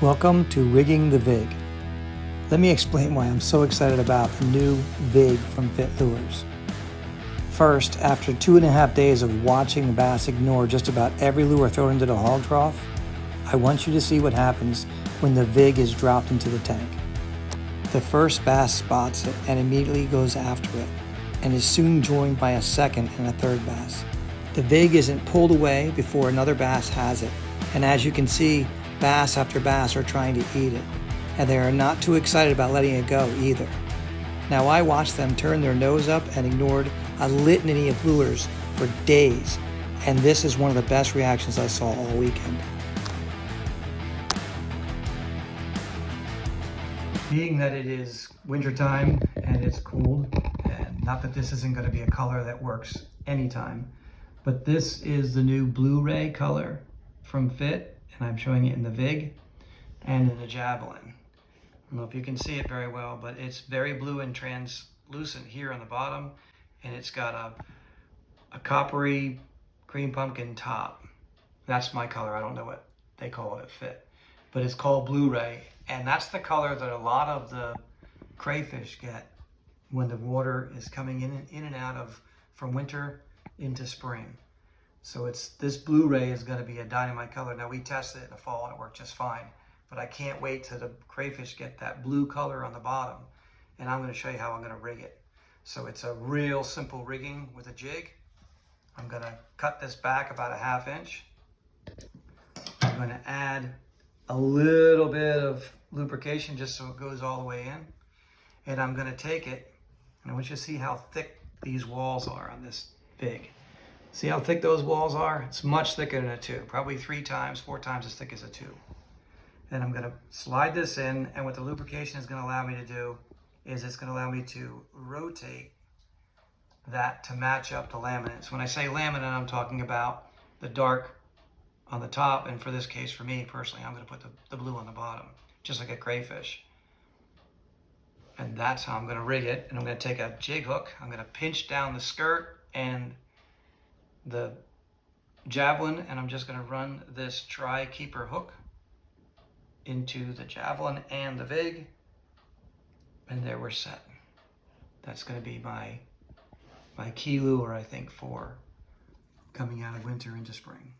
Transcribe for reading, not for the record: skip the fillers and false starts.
Welcome to Rigging the VIG. Let me explain why I'm so excited about the new VIG from Fitt Lures. First, after 2.5 days of watching the bass ignore just about every lure thrown into the hog trough, I want you to see what happens when the VIG is dropped into the tank. The first bass spots it and immediately goes after it, and is soon joined by a second and a third bass. The VIG isn't pulled away before another bass has it, and as you can see, bass after bass are trying to eat it, and they are not too excited about letting it go either. Now I watched them turn their nose up and ignored a litany of lures for days, and this is one of the best reactions I saw all weekend. Being that it is wintertime and it's cold, and not that this isn't going to be a color that works anytime, but this is the new Blu-ray color from Fitt, and I'm showing it in the VIG and in the Javelin. I don't know if you can see it very well, but it's very blue and translucent here on the bottom, and it's got a coppery green pumpkin top. That's my color. I don't know what they call it at Fitt, but it's called Blu-ray, and that's the color that a lot of the crayfish get when the water is coming in and out of from winter into spring. So this Blu-ray is going to be a dynamite color. Now we tested it in the fall and it worked just fine, but I can't wait till the crayfish get that blue color on the bottom, and I'm going to show you how I'm going to rig it. So it's a real simple rigging with a jig. I'm going to cut this back about 1/2 inch. I'm going to add a little bit of lubrication just so it goes all the way in, and I'm going to take it, and I want you to see how thick these walls are on this VIG. See how thick those walls are? It's much thicker than a 2, probably 3 times, 4 times as thick as a 2. Then I'm going to slide this in, and what the lubrication is going to allow me to do is it's going to allow me to rotate that to match up the laminates. When I say laminate, I'm talking about the dark on the top, and for this case, for me personally, I'm going to put the blue on the bottom, just like a crayfish. And that's how I'm going to rig it. And I'm going to take a jig hook, I'm going to pinch down the skirt and the Javelin, and I'm just going to run this tri-keeper hook into the Javelin and the VIG, and there we're set. That's going to be my key lure, I think, for coming out of winter into spring.